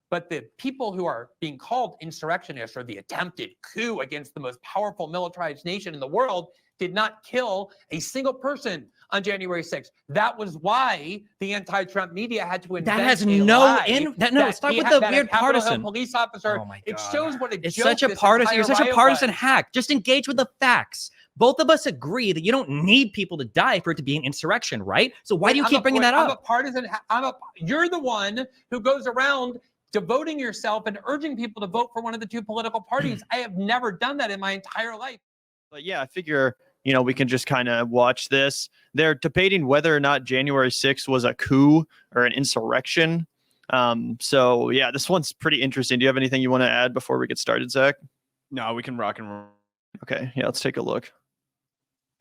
But the people who are being called insurrectionists or the attempted coup against the most powerful militarized nation in the world did not kill a single person on January 6th. That was why the anti-Trump media had to invent that has a no lie. Stop with the weird partisan Police officer. Oh my God. It shows what a it's joke such a this partisan. You're entire such a riot partisan was. hack. Just engage with the facts. Both of us agree that you don't need people to die for it to be an insurrection, right? So why do you keep bringing that up? I'm a partisan. You're the one who goes around devoting yourself and urging people to vote for one of the two political parties. I have never done that in my entire life. But yeah, I figure, we can just kind of watch this. They're debating whether or not January 6th was a coup or an insurrection. So yeah, this one's pretty interesting. Do you have anything you want to add before we get started, Zach? No, we can rock and roll. Okay, yeah, let's take a look.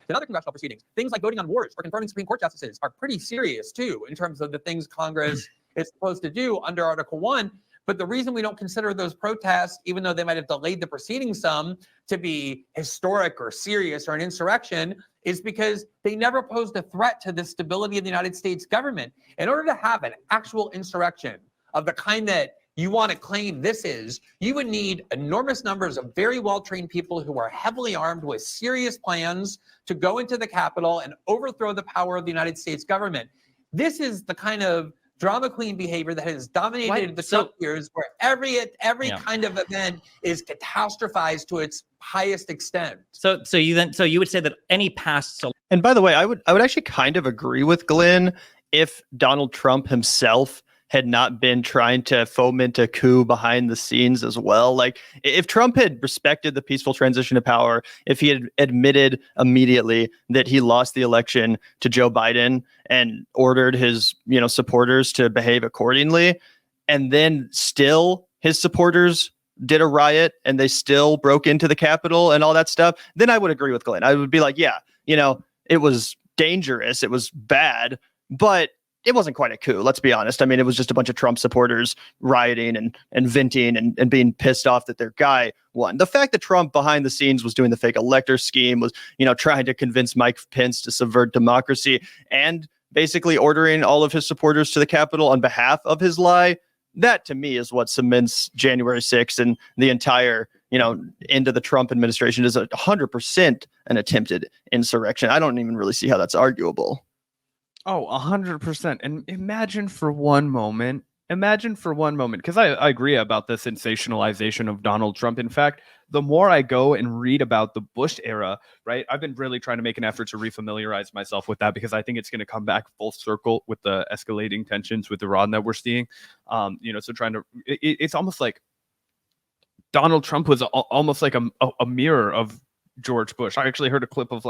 In other congressional proceedings, things like voting on wars or confirming Supreme Court justices are pretty serious too, in terms of the things Congress is supposed to do under Article 1. But the reason we don't consider those protests, even though they might have delayed the proceedings some, to be historic or serious or an insurrection, is because they never posed a threat to the stability of the United States government. In order to have an actual insurrection of the kind that you want to claim this is, you would need enormous numbers of very well-trained people who are heavily armed with serious plans to go into the Capitol and overthrow the power of the United States government. This is the kind of drama queen behavior that has dominated the Trump years, where every kind of event is catastrophized to its highest extent. So you would say that any past. And by the way, I would actually kind of agree with Glenn if Donald Trump himself had not been trying to foment a coup behind the scenes as well. Like, if Trump had respected the peaceful transition of power, if he had admitted immediately that he lost the election to Joe Biden and ordered his, supporters to behave accordingly, and then still his supporters did a riot and they still broke into the Capitol and all that stuff, then I would agree with Glenn. I would be like, yeah, it was dangerous. It was bad, but it wasn't quite a coup. Let's be honest. I mean, it was just a bunch of Trump supporters rioting and venting and being pissed off that their guy won. The fact that Trump behind the scenes was doing the fake elector scheme, was, trying to convince Mike Pence to subvert democracy and basically ordering all of his supporters to the Capitol on behalf of his lie. That to me is what cements January 6th and the entire, end of the Trump administration is 100% an attempted insurrection. I don't even really see how that's arguable. Oh, 100%. And imagine for one moment, because I agree about the sensationalization of Donald Trump. In fact, the more I go and read about the Bush era, right, I've been really trying to make an effort to refamiliarize myself with that, because I think it's going to come back full circle with the escalating tensions with Iran that we're seeing. So it's almost like Donald Trump was almost like a mirror of George Bush. I actually heard a clip of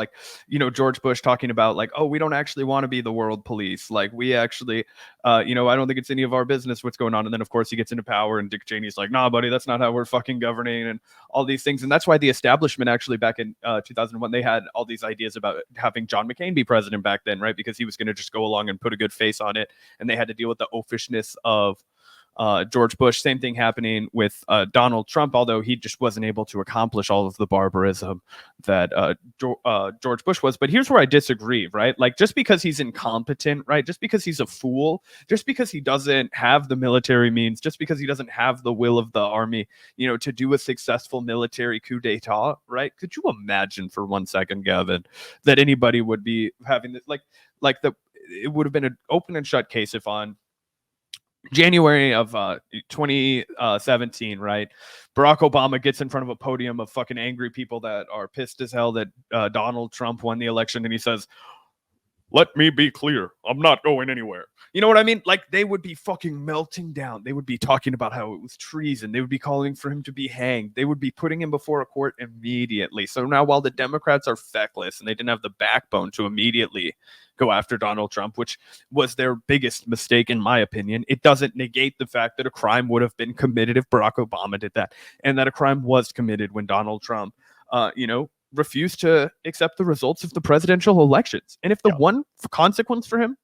George Bush talking about oh, we don't actually want to be the world police. We actually, I don't think it's any of our business what's going on. And then of course he gets into power and Dick Cheney's like, nah, buddy, that's not how we're fucking governing and all these things. And that's why the establishment actually back in 2001, they had all these ideas about having John McCain be president back then, right? Because he was going to just go along and put a good face on it. And they had to deal with the oafishness of George Bush. Same thing happening with Donald Trump, although he just wasn't able to accomplish all of the barbarism that George Bush was. But here's where I disagree, right? Just because he's incompetent, right? Just because he's a fool, just because he doesn't have the military means, just because he doesn't have the will of the army, to do a successful military coup d'etat, right? Could you imagine for 1 second, Gavin, that anybody would be having this, it would have been an open and shut case if on January of 2017, right, Barack Obama gets in front of a podium of fucking angry people that are pissed as hell that Donald Trump won the election, and he says, "Let me be clear, I'm not going anywhere." You know what I mean? They would be fucking melting down. They would be talking about how it was treason. They would be calling for him to be hanged. They would be putting him before a court immediately. So now, while the Democrats are feckless and they didn't have the backbone to immediately go after Donald Trump, which was their biggest mistake, in my opinion, it doesn't negate the fact that a crime would have been committed if Barack Obama did that, and that a crime was committed when Donald Trump, refused to accept the results of the presidential elections. And if the one consequence for him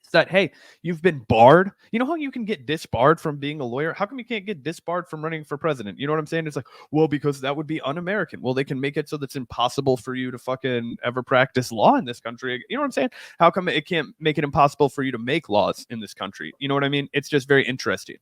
is that, hey, you've been barred, you know how you can get disbarred from being a lawyer? How come you can't get disbarred from running for president? You know what I'm saying? It's well, because that would be un-American. Well, they can make it so that's impossible for you to fucking ever practice law in this country. You know what I'm saying? How come it can't make it impossible for you to make laws in this country? You know what I mean? It's just very interesting.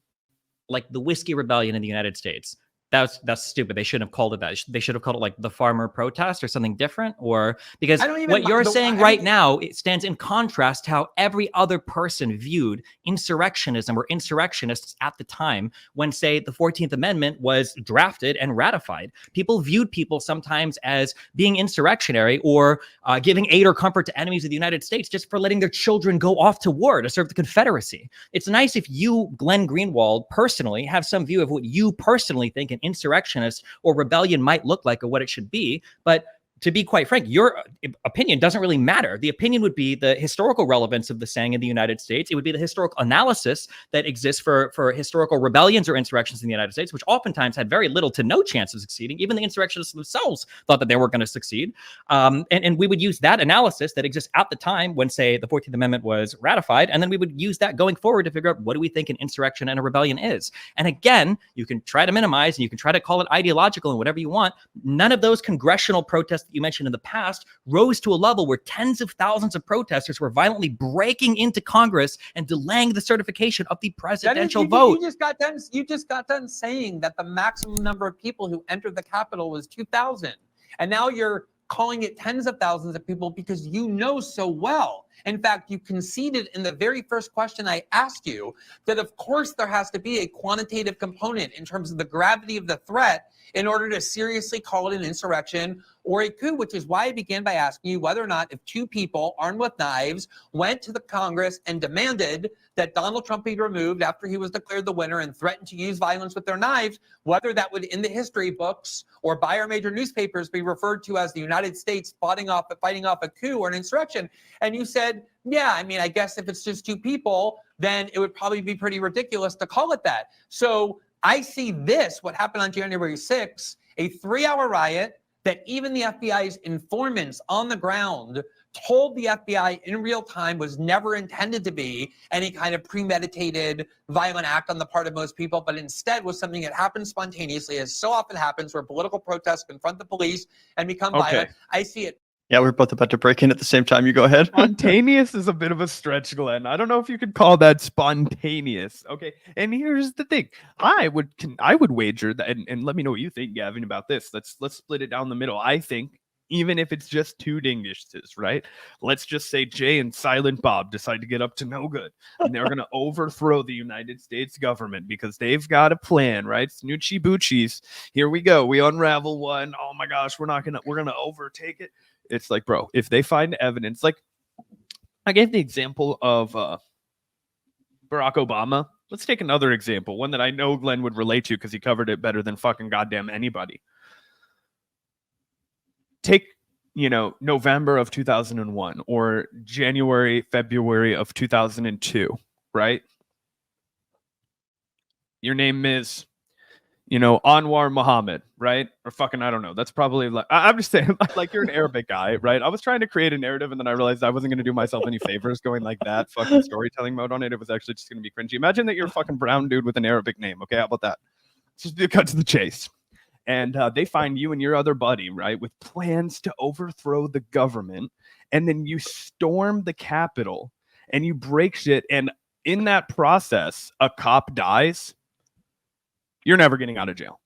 like the Whiskey Rebellion in the United States. That's stupid. They shouldn't have called it that. They should have called it like the farmer protest or something different. Or because I don't even what you're saying right mean, now, it stands in contrast to how every other person viewed insurrectionism or insurrectionists at the time when, say, the 14th Amendment was drafted and ratified. People viewed people sometimes as being insurrectionary or giving aid or comfort to enemies of the United States just for letting their children go off to war to serve the Confederacy. It's nice if you, Glenn Greenwald, personally have some view of what you personally think an insurrectionist or rebellion might look like or what it should be. But to be quite frank, your opinion doesn't really matter. The opinion would be the historical relevance of the saying in the United States. It would be the historical analysis that exists for historical rebellions or insurrections in the United States, which oftentimes had very little to no chance of succeeding. Even the insurrectionists themselves thought that they were going to succeed. And we would use that analysis that exists at the time when, say, the 14th Amendment was ratified, and then we would use that going forward to figure out what do we think an insurrection and a rebellion is. And again, you can try to minimize and you can try to call it ideological and whatever you want. None of those congressional protests that you mentioned in the past rose to a level where tens of thousands of protesters were violently breaking into Congress and delaying the certification of the presidential vote. You just got done saying that the maximum number of people who entered the Capitol was 2,000, and now you're calling it tens of thousands of people because you know so well. In fact, you conceded in the very first question I asked you that, of course, there has to be a quantitative component in terms of the gravity of the threat in order to seriously call it an insurrection or a coup, which is why I began by asking you whether or not if two people armed with knives went to the Congress and demanded that Donald Trump be removed after he was declared the winner and threatened to use violence with their knives, whether that would in the history books or by our major newspapers be referred to as the United States fighting off a coup or an insurrection. And you said, yeah, I mean, I guess if it's just two people, then it would probably be pretty ridiculous to call it that. So I see this, what happened on January 6th, a 3-hour riot that even the FBI's informants on the ground told the FBI in real time was never intended to be any kind of premeditated violent act on the part of most people, but instead was something that happened spontaneously, as so often happens where political protests confront the police and become violent. I see it. Yeah, we're both about to break in at the same time. You go ahead. Spontaneous is a bit of a stretch, Glenn. I don't know if you could call that spontaneous. Okay, and here's the thing: I would wager that, and let me know what you think, Gavin, about this. Let's split it down the middle. I think even if it's just two dinguses, right? Let's just say Jay and Silent Bob decide to get up to no good, and they're gonna overthrow the United States government because they've got a plan, right? Snoochie boochies. Here we go. We unravel one. Oh my gosh, we're gonna overtake it. It's like, bro, if they find evidence, like I gave the example of Barack Obama. Let's take another example, one that I know Glenn would relate to because he covered it better than fucking goddamn anybody. Take, November of 2001 or January, February of 2002, right? Your name is Anwar Muhammad, right? Or fucking, I don't know. That's probably like, I'm just saying, like, you're an Arabic guy, right? I was trying to create a narrative and then I realized I wasn't going to do myself any favors going like that fucking storytelling mode on it. It was actually just going to be cringy. Imagine that you're a fucking brown dude with an Arabic name. Okay, how about that? Just cut to the chase. And they find you and your other buddy, right, with plans to overthrow the government. And then you storm the Capitol and you break shit. And in that process, a cop dies. You're never getting out of jail.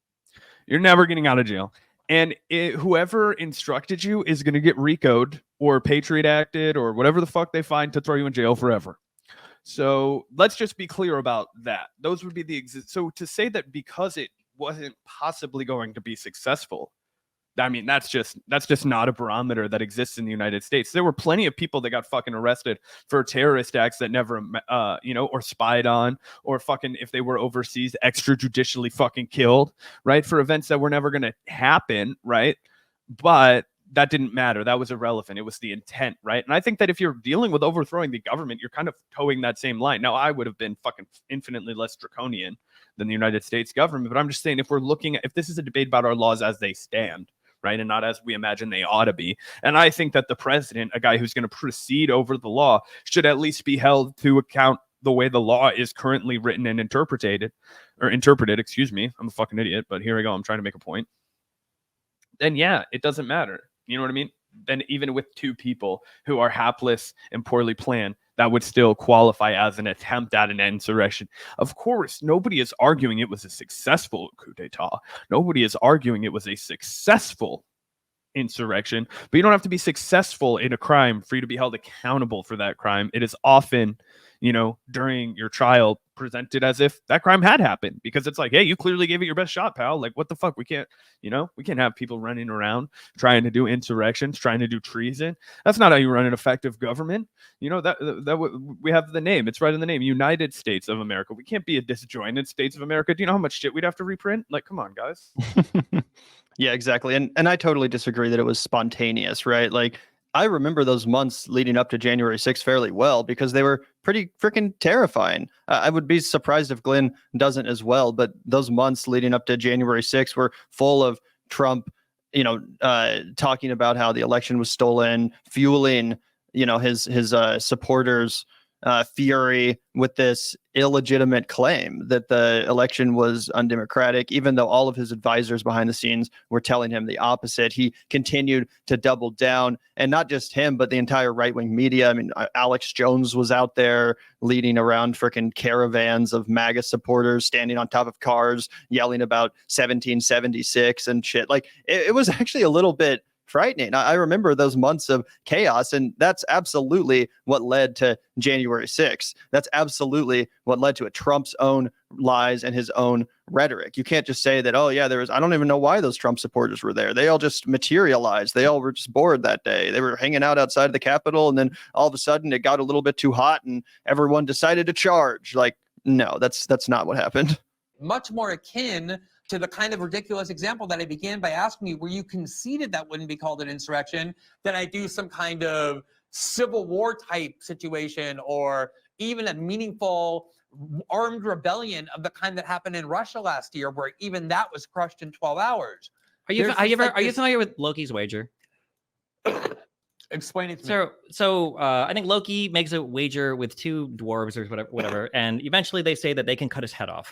You're never getting out of jail. And whoever instructed you is going to get RICO'd or Patriot Acted or whatever the fuck they find to throw you in jail forever. So let's just be clear about that. Those would be the so to say that because it wasn't possibly going to be successful, I mean, that's just not a barometer that exists in the United States. There were plenty of people that got fucking arrested for terrorist acts that never, or spied on, or fucking, if they were overseas, extrajudicially fucking killed, right? For events that were never going to happen, right? But that didn't matter. That was irrelevant. It was the intent, right? And I think that if you're dealing with overthrowing the government, you're kind of towing that same line. Now, I would have been fucking infinitely less draconian than the United States government, but I'm just saying, if we're looking at, if this is a debate about our laws as they stand, right, and not as we imagine they ought to be. And I think that the president, a guy who's going to proceed over the law, should at least be held to account the way the law is currently written and interpreted, excuse me. I'm a fucking idiot, but here we go. I'm trying to make a point. Then yeah, it doesn't matter. You know what I mean? Then even with two people who are hapless and poorly planned, that would still qualify as an attempt at an insurrection. Of course, nobody is arguing it was a successful coup d'etat. Nobody is arguing it was a successful insurrection, but you don't have to be successful in a crime for you to be held accountable for that crime. It is often, during your trial presented as if that crime had happened, because it's like, hey, you clearly gave it your best shot, pal. Like, what the fuck? We can't have people running around trying to do insurrections, trying to do treason. That's not how you run an effective government. That we have the name. It's right in the name, United States of America. We can't be a disjointed States of America. Do you know how much shit we'd have to reprint? Like, come on, guys. Yeah, exactly. And I totally disagree that it was spontaneous, right? Like, I remember those months leading up to January 6th fairly well because they were pretty freaking terrifying. I would be surprised if Glenn doesn't as well, but those months leading up to January 6th were full of Trump, talking about how the election was stolen, fueling, his supporters' fury with this illegitimate claim that the election was undemocratic, even though all of his advisors behind the scenes were telling him the opposite. He continued to double down, and not just him, but the entire right-wing media. I mean, Alex Jones was out there leading around freaking caravans of MAGA supporters, standing on top of cars, yelling about 1776 and shit. Like, it was actually a little bit frightening. I remember those months of chaos, and that's absolutely what led to January 6th. That's absolutely what led to Trump's own lies and his own rhetoric. You can't just say that, oh yeah, I don't even know why those Trump supporters were there. They all just materialized. They all were just bored that day. They were hanging out outside of the Capitol, and then all of a sudden it got a little bit too hot and everyone decided to charge. Like, no, that's not what happened. Much more akin to the kind of ridiculous example that I began by asking you, where you conceded that wouldn't be called an insurrection, than I do some kind of civil war type situation, or even a meaningful armed rebellion of the kind that happened in Russia last year, where even that was crushed in 12 hours. Are you familiar with Loki's wager? Explain it to me. So I think Loki makes a wager with two dwarves or whatever, and eventually they say that they can cut his head off.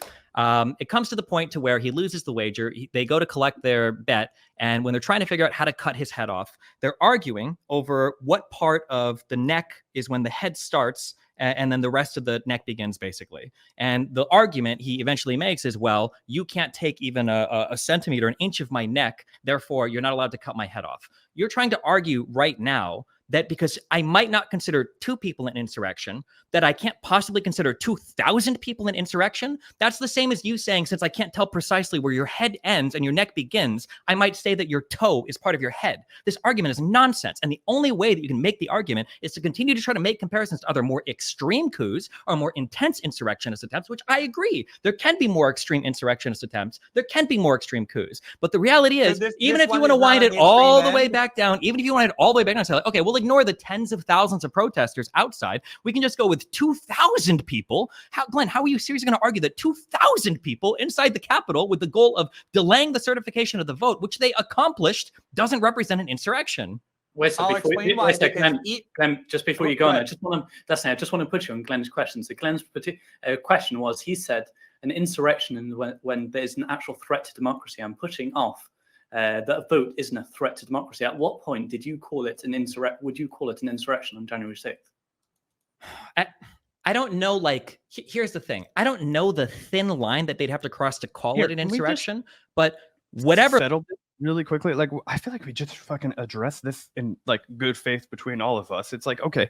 It comes to the point to where he loses the wager. They go to collect their bet, and when they're trying to figure out how to cut his head off, they're arguing over what part of the neck is when the head starts, and then the rest of the neck begins, basically. And the argument he eventually makes is, well, you can't take even a centimeter, an inch of my neck, therefore you're not allowed to cut my head off. You're trying to argue right now that because I might not consider 2 people an insurrection, that I can't possibly consider 2,000 people an insurrection. That's the same as you saying, since I can't tell precisely where your head ends and your neck begins, I might say that your toe is part of your head. This argument is nonsense. And the only way that you can make the argument is to continue to try to make comparisons to other more extreme coups or more intense insurrectionist attempts, which I agree. There can be more extreme insurrectionist attempts. There can be more extreme coups. But the reality is, even if you want to wind it all the way back down, say, like, okay, we'll ignore the tens of thousands of protesters outside. We can just go with 2,000 people. Glenn, how are you seriously going to argue that 2,000 people inside the Capitol with the goal of delaying the certification of the vote, which they accomplished, doesn't represent an insurrection? Wait a second, Glenn, just before you go on, I just want to put you on Glenn's question. So Glenn's question was, he said, an insurrection when there's an actual threat to democracy. I'm putting off that a vote isn't a threat to democracy. At what point did you call it an insurrection? Would you call it an insurrection on January 6th? I don't know. Like, here's the thing. I don't know the thin line that they'd have to cross to call it an insurrection, but whatever. Settled it really quickly. Like, I feel like we just fucking address this in like good faith between all of us. It's like, okay,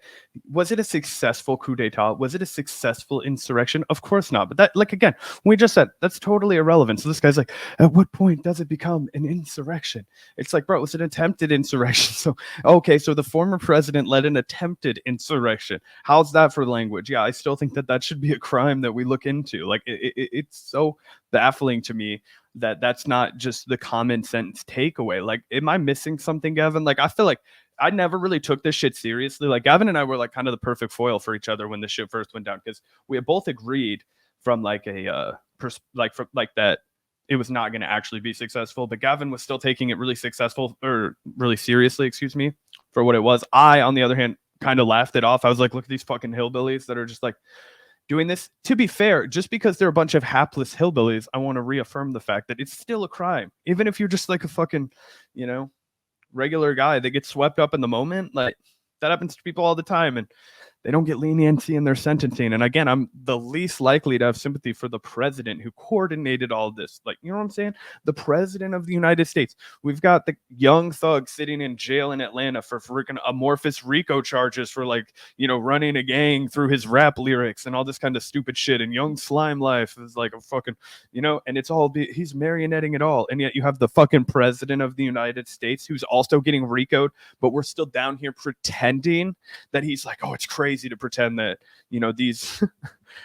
was it a successful coup d'etat? Was it a successful insurrection? Of course not. But that, like, again, we just said that's totally irrelevant. So this guy's like, at what point does it become an insurrection? It's like, bro, it was an attempted insurrection. So, okay, so the former president led an attempted insurrection. How's that for language? Yeah, I still think that should be a crime that we look into. Like, it's so baffling to me that that's not just the common sense takeaway. Like, am I missing something, Gavin? Like, I feel like I never really took this shit seriously. Like, Gavin and I were like kind of the perfect foil for each other when this shit first went down, because we had both agreed from like that it was not going to actually be successful. But Gavin was still taking it really seriously, for what it was. I, on the other hand, kind of laughed it off. I was like, look at these fucking hillbillies that are just like doing this. To be fair, just because they're a bunch of hapless hillbillies, I want to reaffirm the fact that it's still a crime. Even if you're just like a fucking, regular guy that gets swept up in the moment, like that happens to people all the time. And they don't get leniency in their sentencing. And again, I'm the least likely to have sympathy for the president who coordinated all this. Like, you know what I'm saying? The president of the United States. We've got the young thug sitting in jail in Atlanta for freaking amorphous RICO charges for, like, you know, running a gang through his rap lyrics and all this kind of stupid shit. And Young Slime Life is like a fucking, you know, and it's all, he's marionetting it all. And yet you have the fucking president of the United States who's also getting RICO'd, but we're still down here pretending that he's like, oh, it's crazy to pretend that, you know, these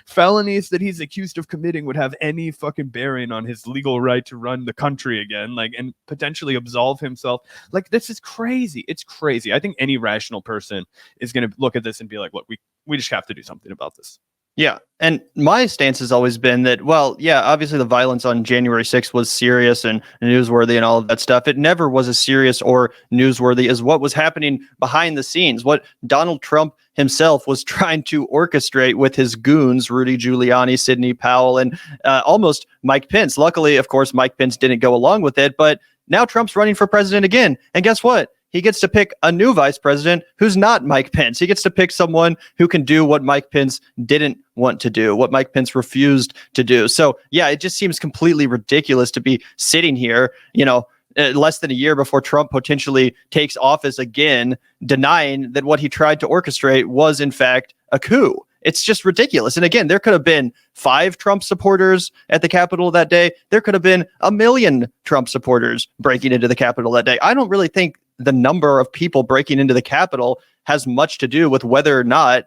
felonies that he's accused of committing would have any fucking bearing on his legal right to run the country again, like, and potentially absolve himself. Like, this is crazy. It's crazy. I think any rational person is going to look at this and be like, look, we just have to do something about this. Yeah. And my stance has always been that, well, yeah, obviously the violence on January 6th was serious and newsworthy and all of that stuff. It never was as serious or newsworthy as what was happening behind the scenes, what Donald Trump himself was trying to orchestrate with his goons, Rudy Giuliani, Sidney Powell, and almost Mike Pence. Luckily, of course, Mike Pence didn't go along with it, but now Trump's running for president again. And guess what? He gets to pick a new vice president who's not Mike Pence. He gets to pick someone who can do what Mike Pence didn't want to do, what Mike Pence refused to do. So, yeah, it just seems completely ridiculous to be sitting here, you know, less than a year before Trump potentially takes office again, denying that what he tried to orchestrate was, in fact, a coup. It's just ridiculous. And again, there could have been 5 Trump supporters at the Capitol that day. There could have been 1 million Trump supporters breaking into the Capitol that day. I don't really think the number of people breaking into the Capitol has much to do with whether or not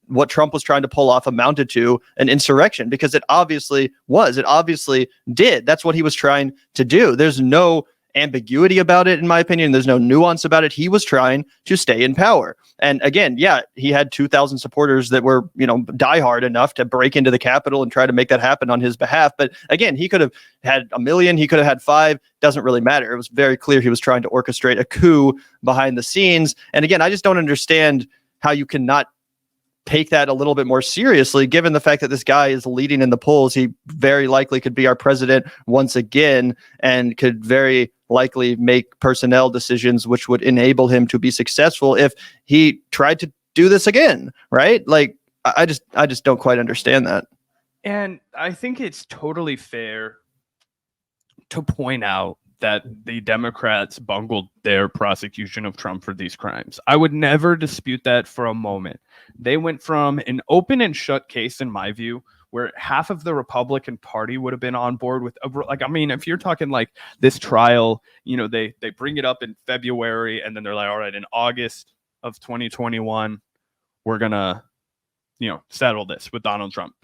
what Trump was trying to pull off amounted to an insurrection, because it obviously was. It obviously did. That's what he was trying to do. There's no ambiguity about it, in my opinion. There's no nuance about it. He was trying to stay in power. And again, yeah, he had 2,000 supporters that were, you know, diehard enough to break into the Capitol and try to make that happen on his behalf. But again, he could have had 1 million. He could have had 5. Doesn't really matter. It was very clear he was trying to orchestrate a coup behind the scenes. And again, I just don't understand how you cannot take that a little bit more seriously, given the fact that this guy is leading in the polls. He very likely could be our president once again and could very likely make personnel decisions which would enable him to be successful if he tried to do this again, right? Like, I just don't quite understand that. And I think it's totally fair to point out that the Democrats bungled their prosecution of Trump for these crimes. I would never dispute that for a moment. They went from an open and shut case, in my view, where half of the Republican Party would have been on board with, like, I mean, if you're talking like this trial, you know, they bring it up in February and then they're like, all right, in August of 2021, we're going to, you know, settle this with Donald Trump.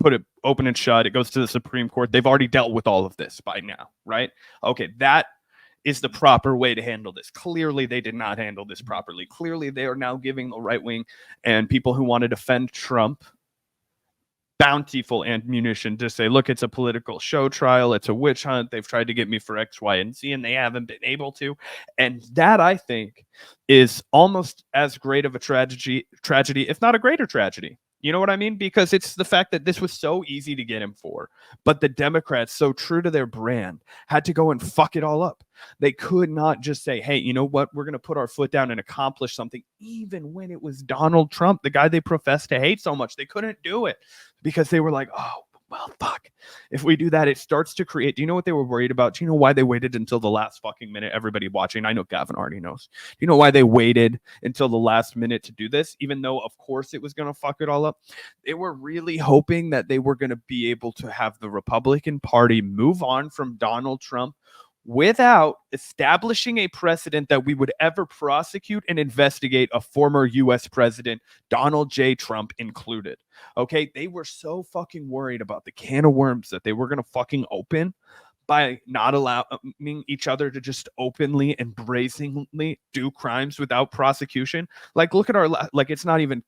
Put it open and shut. It goes to the Supreme Court. They've already dealt with all of this by now, right? Okay, that is the proper way to handle this. Clearly, they did not handle this properly. Clearly, they are now giving the right wing and people who want to defend Trump bountiful ammunition to say, look, it's a political show trial. It's a witch hunt. They've tried to get me for X, Y, and Z, and they haven't been able to. And that, I think, is almost as great of a tragedy, if not a greater tragedy. You know what I mean? Because it's the fact that this was so easy to get him for, but the Democrats, so true to their brand, had to go and fuck it all up. They could not just say, hey, you know what? We're going to put our foot down and accomplish something. Even when it was Donald Trump, the guy they professed to hate so much, they couldn't do it because they were like, oh, well, fuck. If we do that, it starts to create. Do you know what they were worried about? Do you know why they waited until the last fucking minute? Everybody watching, I know Gavin already knows. Do you know why they waited until the last minute to do this? Even though, of course, it was going to fuck it all up. They were really hoping that they were going to be able to have the Republican Party move on from Donald Trump without establishing a precedent that we would ever prosecute and investigate a former U.S. president, Donald J. Trump included. Okay, they were so fucking worried about the can of worms that they were going to fucking open by not allowing each other to just openly and brazenly do crimes without prosecution. Like, look at our, like, it's not even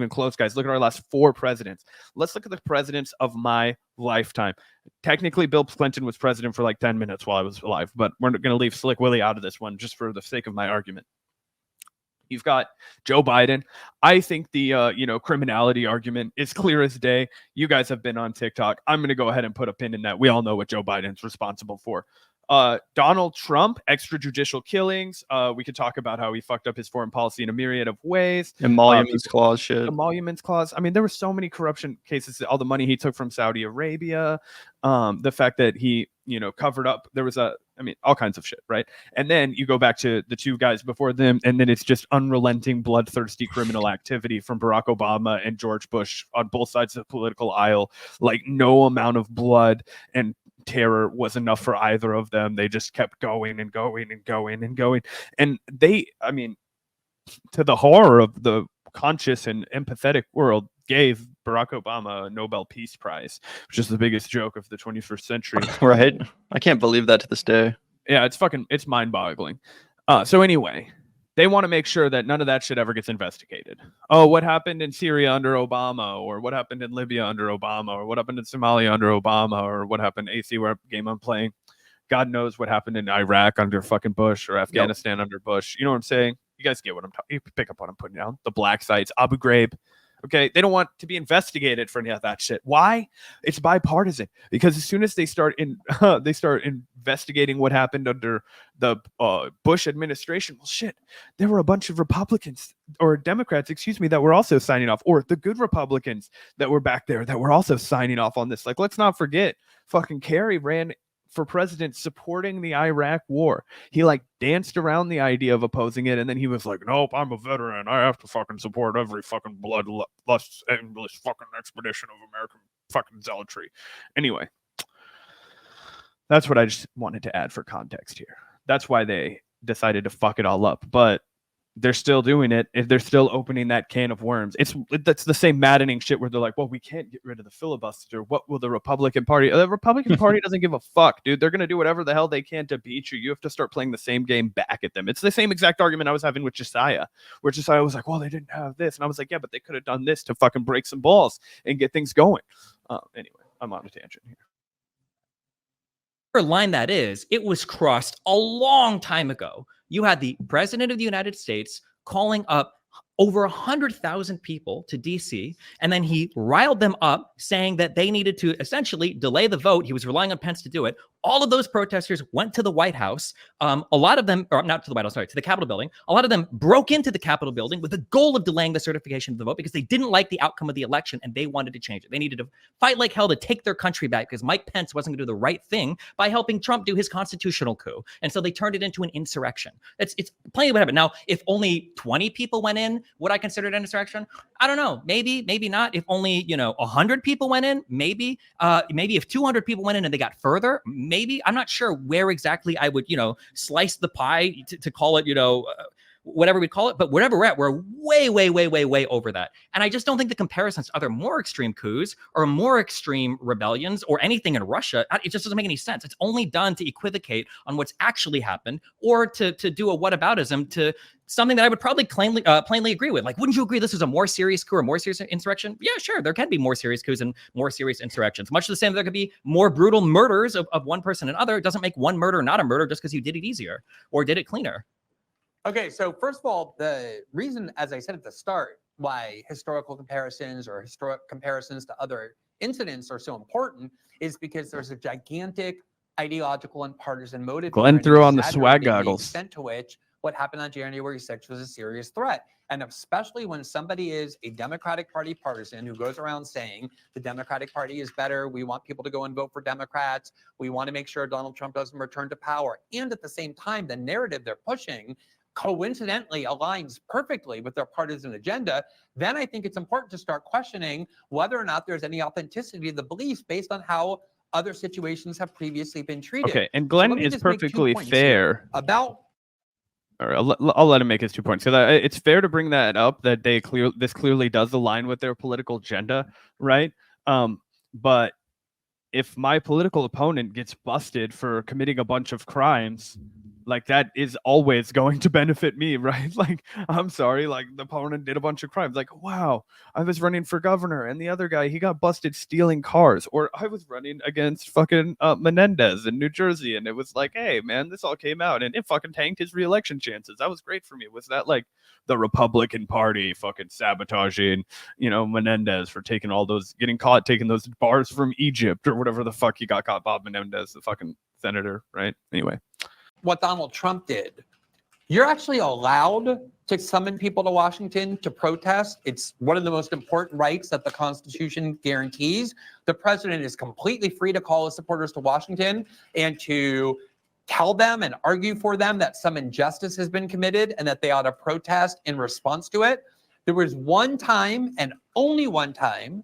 close, guys. Look at our last 4 presidents. Let's look at the presidents of my lifetime. Technically, Bill Clinton was president for like 10 minutes while I was alive, but we're going to leave Slick Willie out of this one just for the sake of my argument. You've got Joe Biden. I think the criminality argument is clear as day. You guys have been on TikTok. I'm going to go ahead and put a pin in that. We all know what Joe Biden's responsible for. Donald Trump, extrajudicial killings. We could talk about how he fucked up his foreign policy in a myriad of ways. Emoluments clause shit. Emoluments clause. I mean, there were so many corruption cases. All the money he took from Saudi Arabia, the fact that he, covered up. There was all kinds of shit, right? And then you go back to the two guys before them, and then it's just unrelenting, bloodthirsty criminal activity from Barack Obama and George Bush on both sides of the political aisle. Like, no amount of blood and terror was enough for either of them. They just kept going and going and going and going. And to the horror of the conscious and empathetic world, gave Barack Obama a Nobel Peace Prize, which is the biggest joke of the 21st century. Right. I can't believe that to this day. Yeah, it's mind-boggling. So anyway, they want to make sure that none of that shit ever gets investigated. Oh, what happened in Syria under Obama, or what happened in Libya under Obama, or what happened in Somalia under Obama, or what happened AC, where game I'm playing. God knows what happened in Iraq under fucking Bush, or Afghanistan under Bush. You know what I'm saying? You guys get what I'm talking. You pick up what I'm putting down. The black sites, Abu Ghraib. Okay, they don't want to be investigated for any of that shit. Why? It's bipartisan. Because as soon as they start investigating what happened under the Bush administration, well, shit, there were a bunch of Republicans or Democrats, that were also signing off, or the good Republicans that were back there that were also signing off on this. Like, let's not forget, fucking Kerry ran for president supporting the Iraq war. He danced around the idea of opposing it, and then he was like, nope, I'm a veteran, I have to fucking support every fucking bloodlust endless fucking expedition of American fucking zealotry. Anyway, that's what I just wanted to add for context here. That's why they decided to fuck it all up, but they're still doing it. If they're still opening that can of worms, that's the same maddening shit where they're like, well, we can't get rid of the filibuster. What will the Republican Party? The Republican Party doesn't give a fuck, dude. They're gonna do whatever the hell they can to beat you. You have to start playing the same game back at them. It's the same exact argument I was having with Josiah, where Josiah was like, well, they didn't have this, and I was like, yeah, but they could have done this to fucking break some balls and get things going. Anyway, I'm on a tangent here. Line that is, it was crossed a long time ago. You had the president of the United States calling up over 100,000 people to DC, and then he riled them up saying that they needed to essentially delay the vote. He was relying on Pence to do it. All of those protesters went to the White House. A lot of them, or not to the White House, sorry, to the Capitol building. A lot of them broke into the Capitol building with the goal of delaying the certification of the vote because they didn't like the outcome of the election and they wanted to change it. They needed to fight like hell to take their country back because Mike Pence wasn't going to do the right thing by helping Trump do his constitutional coup. And so they turned it into an insurrection. It's plainly what happened. Now, if only 20 people went in, would I consider it an insurrection? I don't know. Maybe not. If only, 100 people went in, maybe. Maybe if 200 people went in and they got further, maybe. I'm not sure where exactly I would, slice the pie to call it, whatever we call it. But wherever we're at, we're way over that. And I just don't think the comparisons to other more extreme coups or more extreme rebellions or anything in Russia, it just doesn't make any sense. It's only done to equivocate on what's actually happened or to do a whataboutism to something that I would probably plainly agree with. Like, wouldn't you agree this is a more serious coup or more serious insurrection? Yeah, sure. There can be more serious coups and more serious insurrections. Much the same, there could be more brutal murders of one person and other. It doesn't make one murder not a murder just because you did it easier or did it cleaner. Okay, so first of all, the reason, as I said at the start, why historical comparisons or historic comparisons to other incidents are so important is because there's a gigantic ideological and partisan motive. Glenn threw on the swag goggles. The extent to which what happened on January 6th was a serious threat. And especially when somebody is a Democratic Party partisan who goes around saying the Democratic Party is better, we want people to go and vote for Democrats, we want to make sure Donald Trump doesn't return to power. And at the same time, the narrative they're pushing coincidentally aligns perfectly with their partisan agenda, then I think it's important to start questioning whether or not there's any authenticity to the beliefs based on how other situations have previously been treated. Okay, and Glenn is perfectly fair about. All right, I'll let him make his 2 points because it's fair to bring that up that this clearly does align with their political agenda, right? But if my political opponent gets busted for committing a bunch of crimes, like that is always going to benefit me, right? Like, I'm sorry, like the opponent did a bunch of crimes. Like, wow, I was running for governor and the other guy, he got busted stealing cars. Or I was running against fucking Menendez in New Jersey, and it was like, hey, man, this all came out and it fucking tanked his reelection chances. That was great for me. Was that like the Republican Party fucking sabotaging, Menendez for getting caught taking those bars from Egypt or whatever the fuck he got caught, Bob Menendez, the fucking senator, right? Anyway. What Donald Trump did. You're actually allowed to summon people to Washington to protest. It's one of the most important rights that the Constitution guarantees. The president is completely free to call his supporters to Washington and to tell them and argue for them that some injustice has been committed and that they ought to protest in response to it. There was one time and only one time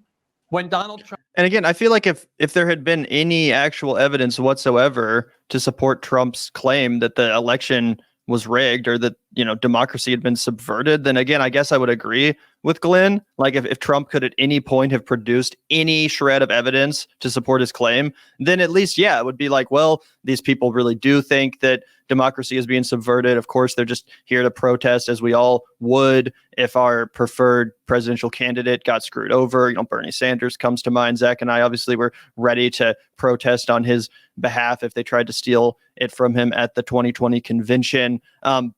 when Donald Trump. And again, I feel like if there had been any actual evidence whatsoever to support Trump's claim that the election was rigged or that, democracy had been subverted, then again, I guess I would agree with Glenn. Like if Trump could at any point have produced any shred of evidence to support his claim, then at least, yeah, it would be like, well, these people really do think that democracy is being subverted. Of course, they're just here to protest, as we all would if our preferred presidential candidate got screwed over. Bernie Sanders comes to mind. Zach and I obviously were ready to protest on his behalf if they tried to steal it from him at the 2020 convention.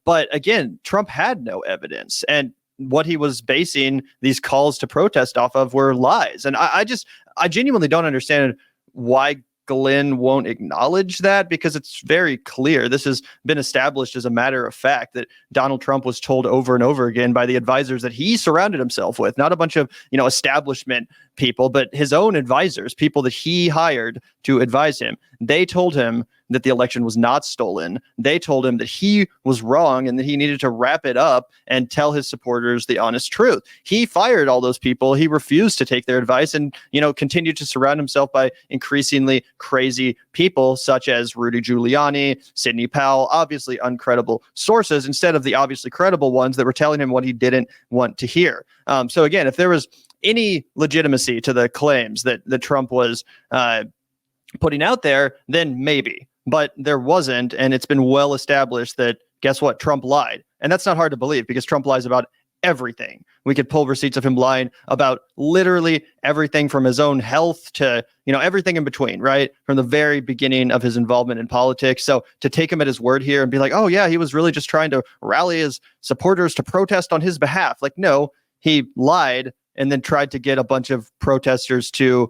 But again, Trump had no evidence. And what he was basing these calls to protest off of were lies. And I genuinely don't understand why Glenn won't acknowledge that, because it's very clear. This has been established as a matter of fact that Donald Trump was told over and over again by the advisors that he surrounded himself with, not a bunch of, establishment people, but his own advisors, people that he hired to advise him. They told him that the election was not stolen. They told him that he was wrong and that he needed to wrap it up and tell his supporters the honest truth. He fired all those people. He refused to take their advice and, continued to surround himself by increasingly crazy people such as Rudy Giuliani, Sidney Powell, obviously uncredible sources, instead of the obviously credible ones that were telling him what he didn't want to hear. So again, if there was any legitimacy to the claims that Trump was putting out there, then maybe. But there wasn't, and it's been well established that, guess what, Trump lied. And that's not hard to believe, because Trump lies about everything. We could pull receipts of him lying about literally everything from his own health to, everything in between, right? From the very beginning of his involvement in politics. So to take him at his word here and be like, oh yeah, he was really just trying to rally his supporters to protest on his behalf. Like, no, he lied and then tried to get a bunch of protesters to,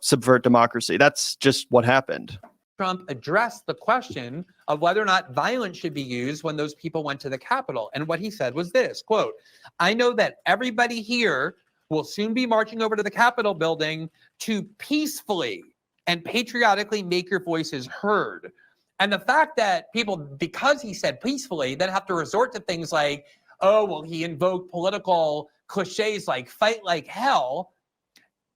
subvert democracy. That's just what happened. Trump addressed the question of whether or not violence should be used when those people went to the Capitol. And what he said was this, quote, "I know that everybody here will soon be marching over to the Capitol building to peacefully and patriotically make your voices heard." And the fact that people, because he said peacefully, then have to resort to things like, oh, well, he invoked political cliches like fight like hell.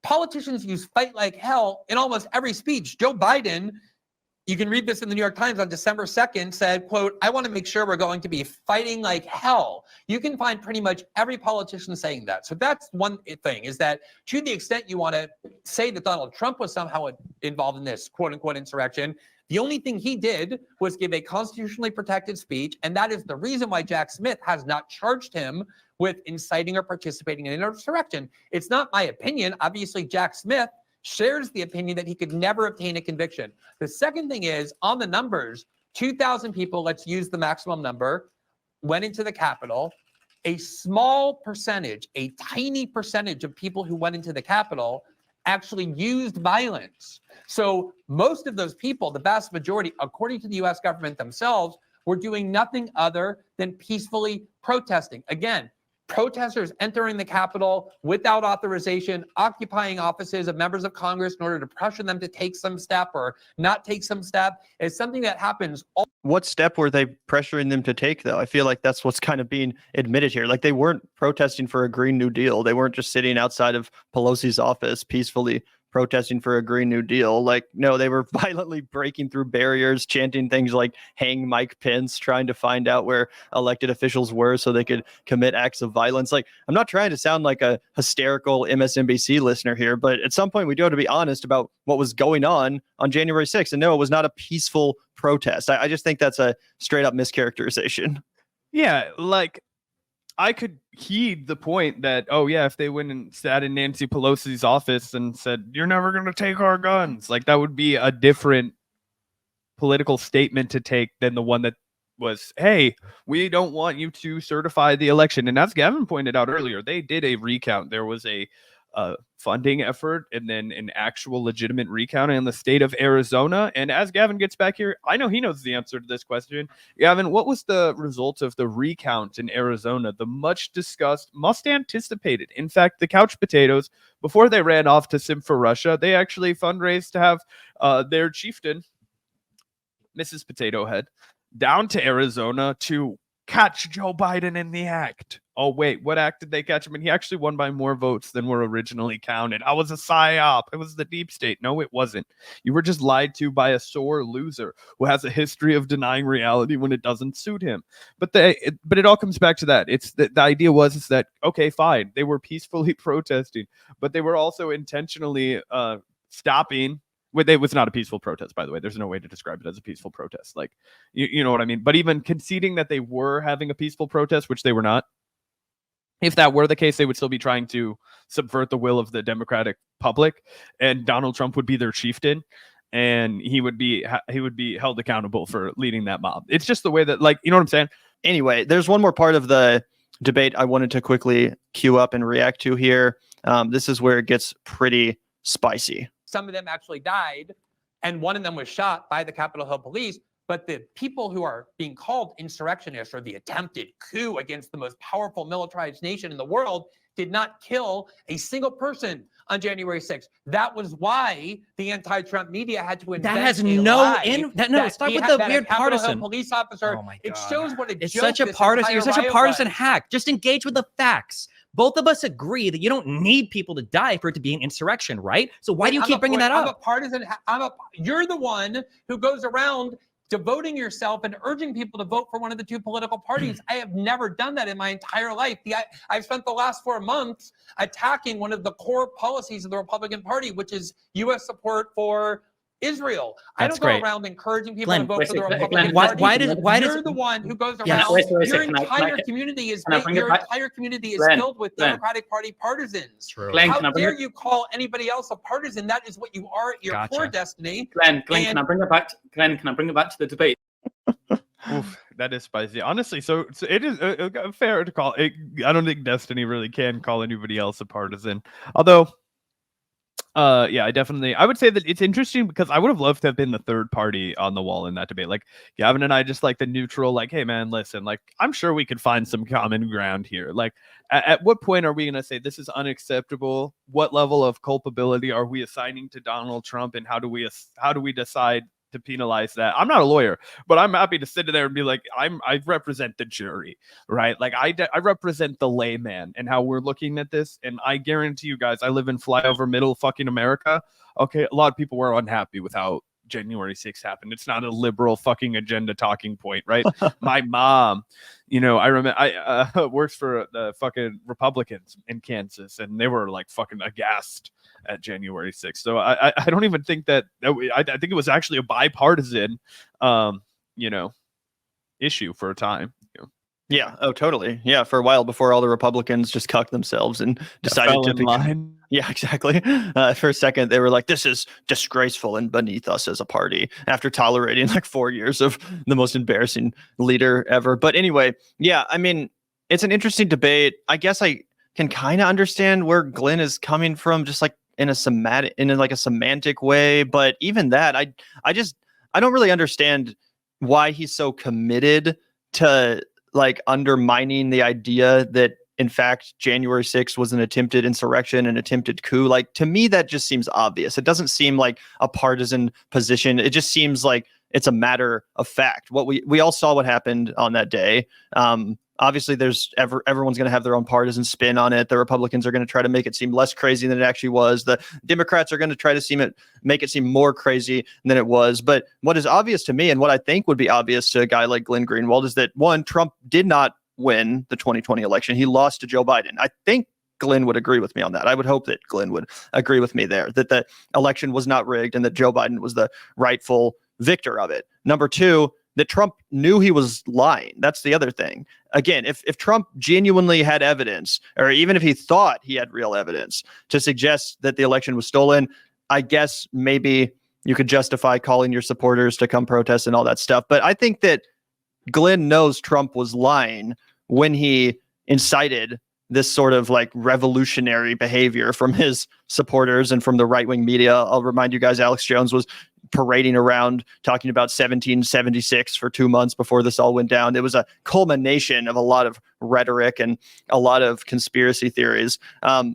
Politicians use fight like hell in almost every speech. Joe Biden, you can read this in the New York Times on December 2nd, said, quote, "I want to make sure we're going to be fighting like hell." You can find pretty much every politician saying that. So that's one thing, is that to the extent you want to say that Donald Trump was somehow involved in this quote unquote insurrection, the only thing he did was give a constitutionally protected speech. And that is the reason why Jack Smith has not charged him with inciting or participating in an insurrection. It's not my opinion. Obviously, Jack Smith shares the opinion that he could never obtain a conviction. The second thing is, on the numbers, 2,000 people, let's use the maximum number, went into the Capitol. A small percentage, a tiny percentage of people who went into the Capitol actually used violence. So most of those people, the vast majority, according to the US government themselves, were doing nothing other than peacefully protesting. Again, protesters entering the Capitol without authorization, occupying offices of members of Congress in order to pressure them to take some step or not take some step is something that happens all. What step were they pressuring them to take, though? I feel like that's what's kind of being admitted here. Like, they weren't protesting for a Green New Deal. They weren't just sitting outside of Pelosi's office peacefully protesting for a Green New Deal. Like, no, they were violently breaking through barriers, chanting things like hang Mike Pence, trying to find out where elected officials were so they could commit acts of violence. Like, I'm not trying to sound like a hysterical MSNBC listener here, but at some point we do have to be honest about what was going on January 6th. And no, it was not a peaceful protest. I just think that's a straight up mischaracterization. Yeah, like I could heed the point that, oh yeah, if they went and sat in Nancy Pelosi's office and said, you're never going to take our guns, like that would be a different political statement to take than the one that was, hey, we don't want you to certify the election. And as Gavin pointed out earlier, they did a recount. There was a funding effort and then an actual legitimate recount in the state of Arizona. And as Gavin gets back here, I know he knows the answer to this question. Gavin, what was the result of the recount in Arizona? The much discussed, most anticipated. In fact, the couch potatoes, before they ran off to simp for Russia, they actually fundraised to have their chieftain, Mrs. Potato Head, down to Arizona to catch Joe Biden in the act. Oh, wait, what act did they catch him in? He actually won by more votes than were originally counted. I was a psyop. It was the deep state. No, it wasn't. You were just lied to by a sore loser who has a history of denying reality when it doesn't suit him. But it all comes back to that. It's the idea is that, okay, fine. They were peacefully protesting, but they were also intentionally stopping. It was not a peaceful protest, by the way. There's no way to describe it as a peaceful protest. Like, you know what I mean? But even conceding that they were having a peaceful protest, which they were not, if that were the case, they would still be trying to subvert the will of the Democratic public, and Donald Trump would be their chieftain, and he would be held accountable for leading that mob. It's just the way that, like, you know what I'm saying? Anyway, there's one more part of the debate I wanted to quickly queue up and react to here. This is where it gets pretty spicy. Some of them actually died, and one of them was shot by the Capitol Hill police. But the people who are being called insurrectionists or the attempted coup against the most powerful militarized nation in the world did not kill a single person on January 6th. That was why the anti-Trump media had to invent That has a no lie start with the weird partisan police officer. Oh my It God. shows what a It's joke such a this partisan. You're entire such a riot partisan was. hack. Just engage with the facts. Both of us agree that you don't need people to die for it to be an insurrection, right? So why do you keep bringing that up? I'm a partisan. You're the one who goes around devoting yourself and urging people to vote for one of the two political parties. I have never done that in my entire life. I've spent the last 4 months attacking one of the core policies of the Republican Party, which is U.S. support for Israel. I That's don't go great. around encouraging people Glenn, to vote for the Republican Glenn, Party. why does You're the one who goes around. Yes. Your entire community is filled with Democratic Party partisans. True. Glenn, How dare you call anybody else a partisan? That is what you are at your core destiny. Glenn, can I bring it back? Glenn, can I bring it back to the debate? Oof, that is spicy. Honestly, so it is fair to call it. I don't think Destiny really can call anybody else a partisan. Although, yeah, I would say that it's interesting because I would have loved to have been the third party on the wall in that debate. Like Gavin and I, just like the neutral, like, hey man, listen, like I'm sure we could find some common ground here. Like at what point are we going to say this is unacceptable? What level of culpability are we assigning to Donald Trump, and how do we decide to penalize that? I'm not a lawyer, but I'm happy to sit there and be like, I represent the jury, right? Like I represent the layman and how we're looking at this. And I guarantee you guys, I live in flyover middle fucking America. Okay, a lot of people were unhappy with how January 6th happened. It's not a liberal fucking agenda talking point, right? My mom, I remember I works for the fucking Republicans in Kansas, and they were like fucking aghast at January 6th. So I don't even think I think it was actually a bipartisan, issue for a time. Yeah. Oh, totally. Yeah. For a while before all the Republicans just cucked themselves and decided to line. Yeah, exactly. For a second, they were like, this is disgraceful and beneath us as a party, after tolerating like 4 years of the most embarrassing leader ever. But anyway, yeah, I mean, it's an interesting debate. I guess I can kind of understand where Glenn is coming from, just like in a semantic way. But even that, I don't really understand why he's so committed to like undermining the idea that in fact January 6th was an attempted insurrection, an attempted coup. Like, to me, that just seems obvious. It doesn't seem like a partisan position. It just seems like it's a matter of fact. What we all saw what happened on that day. Obviously, everyone's going to have their own partisan spin on it. The Republicans are going to try to make it seem less crazy than it actually was. The Democrats are going to try to make it seem more crazy than it was. But what is obvious to me, and what I think would be obvious to a guy like Glenn Greenwald, is that one, Trump did not win the 2020 election. He lost to Joe Biden. I think Glenn would agree with me on that. I would hope that Glenn would agree with me there, that the election was not rigged and that Joe Biden was the rightful victor of it. Number two, that Trump knew he was lying. That's the other thing. Again, if Trump genuinely had evidence, or even if he thought he had real evidence to suggest that the election was stolen, I guess maybe you could justify calling your supporters to come protest and all that stuff. But I think that Glenn knows Trump was lying when he incited this sort of like revolutionary behavior from his supporters and from the right-wing media. I'll remind you guys, Alex Jones was parading around talking about 1776 for 2 months before this all went down. It was a culmination of a lot of rhetoric and a lot of conspiracy theories.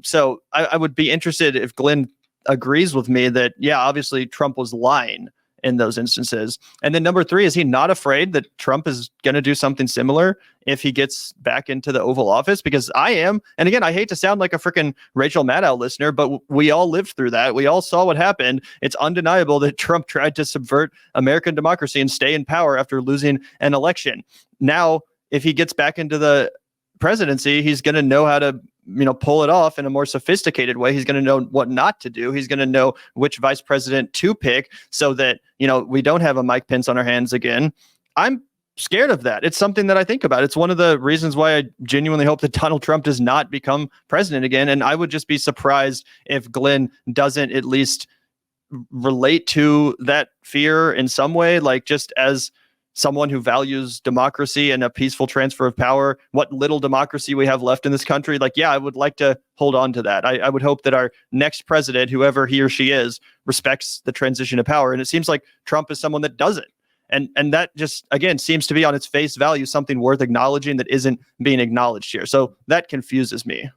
So I would be interested if Glenn agrees with me that, yeah, obviously Trump was lying in those instances. And then number three, is he not afraid that Trump is going to do something similar if he gets back into the Oval Office? Because I am. And again, I hate to sound like a freaking Rachel Maddow listener, but we all lived through that. We all saw what happened. It's undeniable that Trump tried to subvert American democracy and stay in power after losing an election. Now, if he gets back into the presidency, he's going to know how to pull it off in a more sophisticated way. He's going to know what not to do. He's going to know which vice president to pick so that, we don't have a Mike Pence on our hands again. I'm scared of that. It's something that I think about. It's one of the reasons why I genuinely hope that Donald Trump does not become president again. And I would just be surprised if Glenn doesn't at least relate to that fear in some way, like just as someone who values democracy and a peaceful transfer of power, what little democracy we have left in this country. Like, yeah, I would like to hold on to that. I would hope that our next president, whoever he or she is, respects the transition of power. And it seems like Trump is someone that doesn't. And that just, again, seems to be on its face value something worth acknowledging that isn't being acknowledged here. So that confuses me.